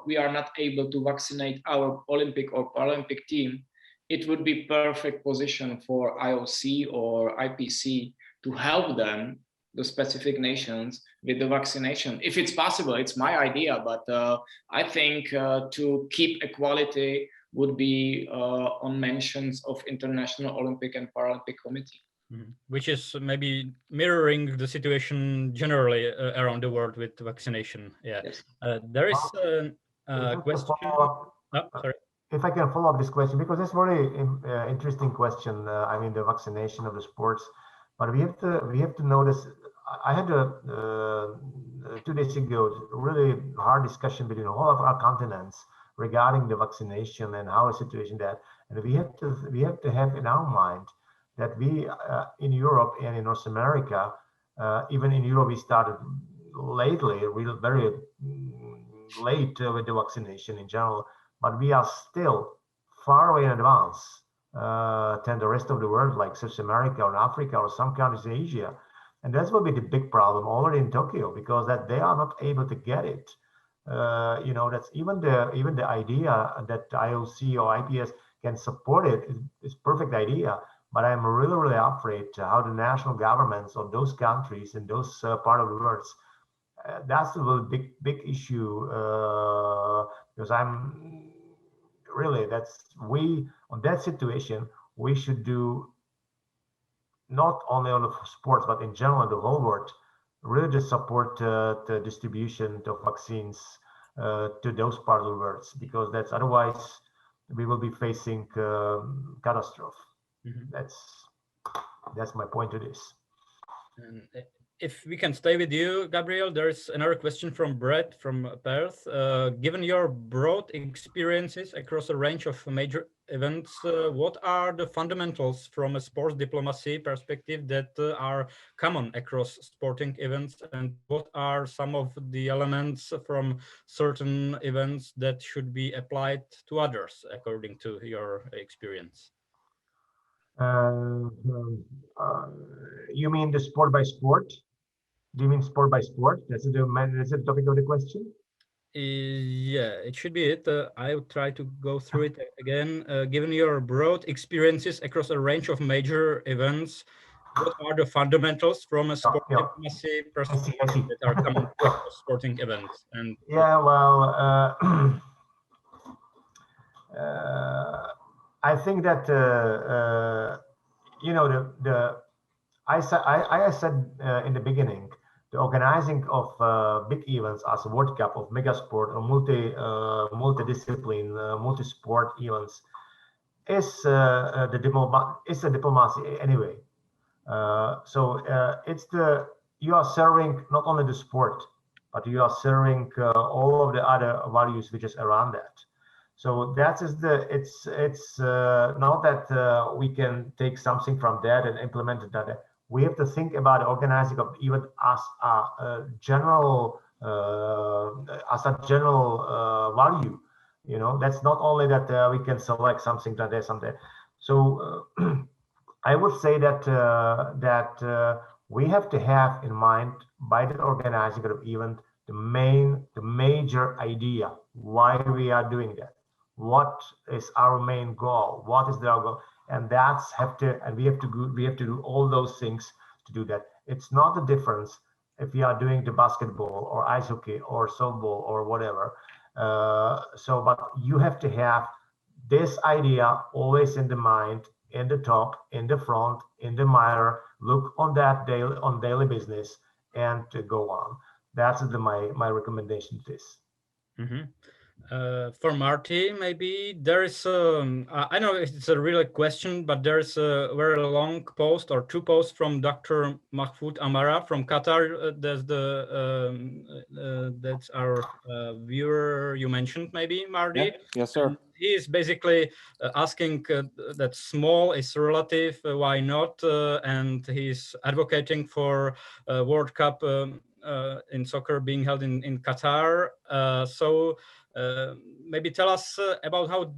Speaker 3: we are not able to vaccinate our Olympic or Paralympic team, it would be perfect position for IOC or IPC to help them, the specific nations, with the vaccination. If it's possible, it's my idea, but I think to keep equality would be on mentions of International Olympic and Paralympic Committee.
Speaker 2: Mm-hmm. Which is maybe mirroring the situation generally around the world with vaccination. Yeah.
Speaker 3: Yes.
Speaker 2: There is a question. Sorry.
Speaker 4: If I can follow up this question, because it's very interesting question. I mean, the vaccination of the sports, but we have to notice. I had 2 days ago really hard discussion between all of our continents regarding the vaccination and how a situation that, and we have to have in our mind that we in Europe and in North America, even in Europe we started lately, very late with the vaccination in general, but we are still far away in advance than the rest of the world, like South America or Africa or some countries in Asia. And that's will be the big problem already in Tokyo, because that they are not able to get it. You know, that's even the idea that IOC or IPS can support it is perfect idea. But I'm really, really afraid how the national governments of those countries in those part of the world, that's a really big issue, because I'm really, on that situation, we should do not only on the sports, but in general, the whole world, really to support the distribution of vaccines to those parts of the world, because that's otherwise we will be facing catastrophe. Mm-hmm. That's my point to this.
Speaker 2: And if we can stay with you, Gabriel, there's another question from Brett from Perth. Given your broad experiences across a range of major events, what are the fundamentals from a sports diplomacy perspective that are common across sporting events, and what are some of the elements from certain events that should be applied to others according to your experience?
Speaker 4: You mean the sport by sport? Do you mean sport by sport? That's the topic of the question?
Speaker 2: Yeah, it should be it. I will try to go through it again. Given your broad experiences across a range of major events, what are the fundamentals from a sport
Speaker 4: Yeah.
Speaker 2: diplomacy perspective
Speaker 4: I see.
Speaker 2: that are common to sporting events? And
Speaker 4: Yeah, well, I think that you know I said in the beginning, the organizing of big events as a World Cup of mega sport or multi-discipline, multi-sport events is it's a diplomacy anyway. It's you are serving not only the sport, but you are serving all of the other values which is around that. So that is it's not that we can take something from that and implement it that. We have to think about organizing of event as a general value. You know, that's not only that we can select something that there's something. So I would say that we have to have in mind by the organizing of the event the major idea why we are doing that. What is our main goal? What is their goal? And we have to do all those things to do that. It's not a difference if we are doing the basketball or ice hockey or softball or whatever. But you have to have this idea always in the mind, in the top, in the front, in the mirror. Look on that daily business and to go on. That's my recommendation to this.
Speaker 2: Mm-hmm. For Marty, maybe there is I know it's a real question, but there's a very long post or two posts from Dr. Mahfoud Amara from Qatar. That's our viewer you mentioned, maybe, Marty.
Speaker 5: Yeah. Yes, sir.
Speaker 2: And he is basically asking that small is relative, why not? And he's advocating for World Cup in soccer being held in Qatar. Maybe tell us about how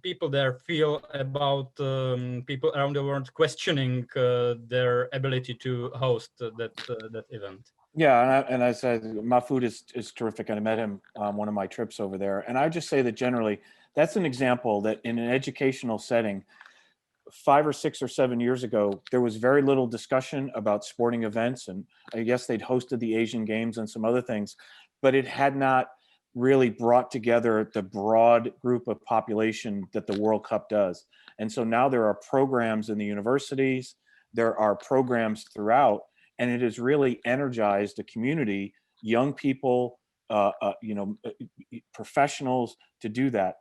Speaker 2: people there feel about people around the world questioning their ability to host that event.
Speaker 5: Yeah, and I said Mahfoud is terrific, and I met him on one of my trips over there. And I just say that generally, that's an example that in an educational setting, 5 or 6 or 7 years ago, there was very little discussion about sporting events, and I guess they'd hosted the Asian Games and some other things, but it had not really brought together the broad group of population that the World Cup does. And so now there are programs in the universities, there are programs throughout, and it has really energized a community, young people, professionals to do that.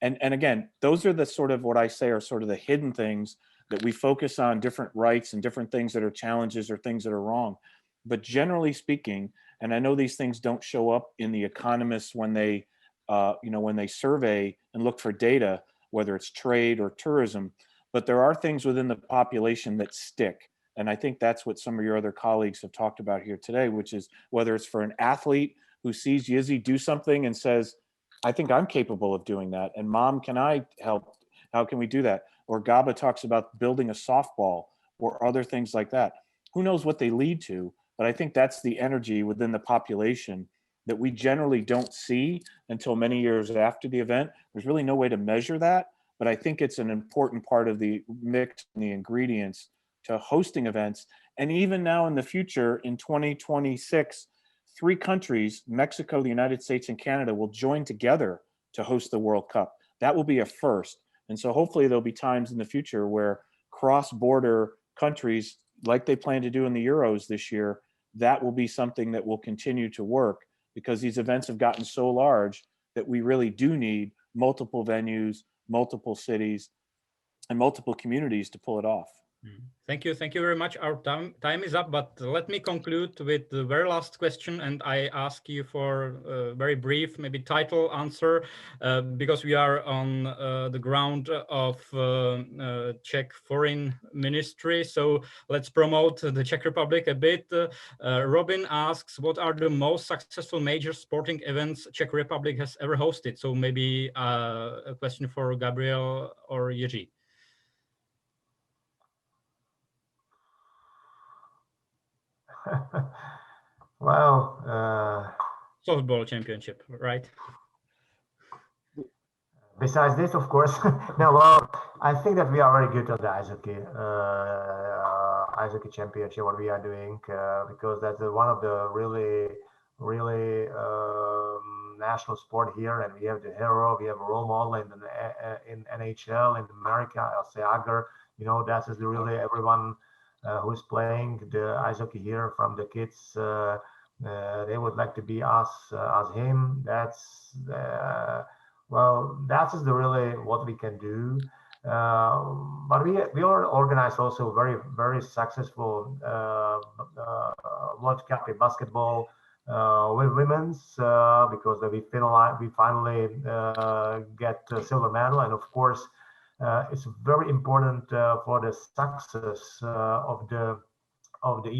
Speaker 5: And again, those are the sort of what I say are sort of the hidden things that we focus on, different rights and different things that are challenges or things that are wrong. But generally speaking, and I know these things don't show up in the economists when they, when they survey and look for data, whether it's trade or tourism, but there are things within the population that stick. And I think that's what some of your other colleagues have talked about here today, which is whether it's for an athlete who sees Yizzy do something and says, I think I'm capable of doing that. And Mom, can I help? How can we do that? Or Gaba talks about building a softball or other things like that. Who knows what they lead to? But I think that's the energy within the population that we generally don't see until many years after the event. There's really no way to measure that, but I think it's an important part of the mix and the ingredients to hosting events. And even now in the future, in 2026, 3 countries, Mexico, the United States, and Canada, will join together to host the World Cup. That will be a first. And so hopefully there'll be times in the future where cross-border countries, like they plan to do in the Euros this year, that will be something that will continue to work, because these events have gotten so large that we really do need multiple venues, multiple cities, and multiple communities to pull it off.
Speaker 2: Thank you very much. Our time is up, but let me conclude with the very last question, and I ask you for a very brief, maybe title answer, because we are on the ground of Czech Foreign Ministry. So let's promote the Czech Republic a bit. Robin asks, what are the most successful major sporting events Czech Republic has ever hosted? So maybe a question for Gabriel or Jiří.
Speaker 4: Well,
Speaker 2: softball championship, right?
Speaker 4: Besides this, of course. No, well, I think that we are very good at the ice hockey. ice hockey championship, what we are doing, because that's one of the really national sport here, and we have the hero, we have a role model in NHL, in America, Elsie Agar. You know, that is really everyone who's playing the ice hockey here, from the kids. They would like to be as him. That's well, that is really what we can do. But we are organized also very successful World Cup in basketball with women's, because we finally get a silver medal, and of course it's very important for the success of the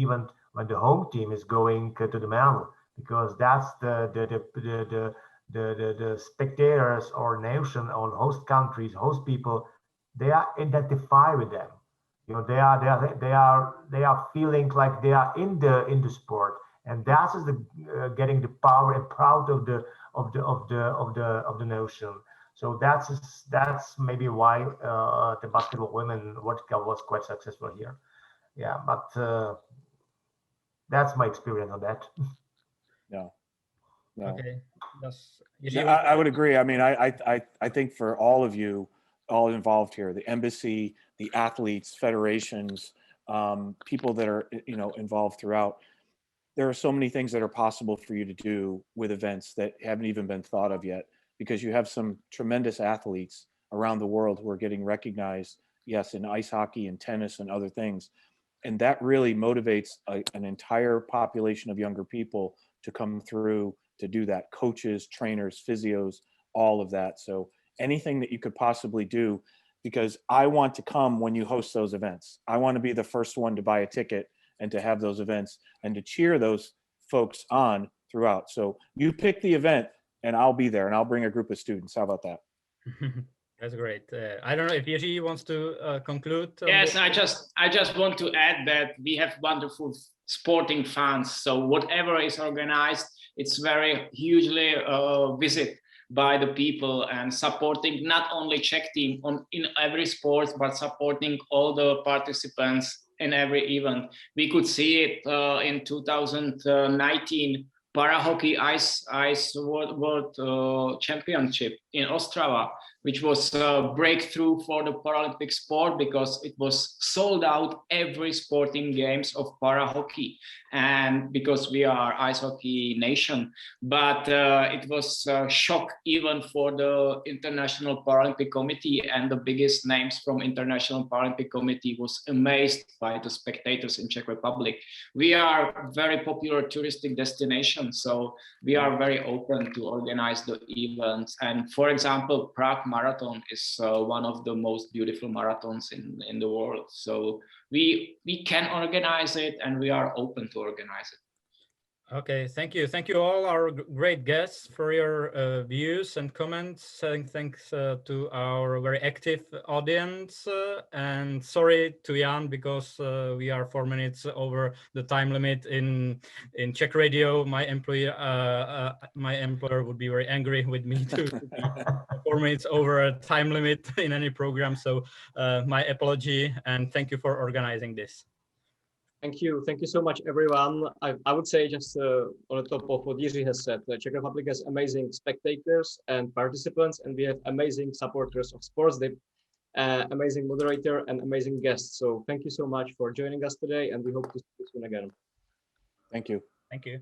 Speaker 4: event when the home team is going to the medal, because that's the spectators or nation or host countries, host people, they are identify with them. You know, they are feeling like they are in the sport, and that is the getting the power and proud of the nation. So that's maybe why the basketball women World Cup was quite successful here. Yeah, but that's my experience on that.
Speaker 5: No.
Speaker 2: Okay.
Speaker 5: Yeah, I would agree. I mean, I think for all of you, all involved here, the embassy, the athletes, federations, people that are, you know, involved throughout, there are so many things that are possible for you to do with events that haven't even been thought of yet, because you have some tremendous athletes around the world who are getting recognized, yes, in ice hockey and tennis and other things. And that really motivates an entire population of younger people to come through to do that. Coaches, trainers, physios, all of that. So anything that you could possibly do, because I want to come when you host those events. I want to be the first one to buy a ticket and to have those events and to cheer those folks on throughout. So you pick the event and I'll be there, and I'll bring a group of students. How about that?
Speaker 2: That's great. I don't know if Jiří wants to conclude.
Speaker 3: Yes, I just want to add that we have wonderful sporting fans. So whatever is organized, it's very hugely visited by the people, and supporting not only Czech team in every sport, but supporting all the participants in every event. We could see it in 2019 Para Hockey Ice World Championship in Ostrava, which was a breakthrough for the Paralympic sport, because it was sold out every sporting games of para hockey, and because we are ice hockey nation. But it was a shock even for the International Paralympic Committee, and the biggest names from International Paralympic Committee was amazed by the spectators in Czech Republic. We are a very popular touristic destination, so we are very open to organize the events. And for example, Prague Marathon is one of the most beautiful marathons in the world. So we can organize it, and we are open to organize it.
Speaker 2: Okay, thank you. Thank you all our great guests for your views and comments. And thanks to our very active audience. And sorry to Jan, because we are 4 minutes over the time limit in Czech radio. My employer would be very angry with me to be 4 minutes over a time limit in any program. So my apology, and thank you for organizing this.
Speaker 1: Thank you so much, everyone. I would say, just on the top of what Jiří has said, the Czech Republic has amazing spectators and participants, and we have amazing supporters of SPORTSDIP, amazing moderator and amazing guests. So thank you so much for joining us today, and we hope to see you soon again.
Speaker 5: Thank you.
Speaker 2: Thank you.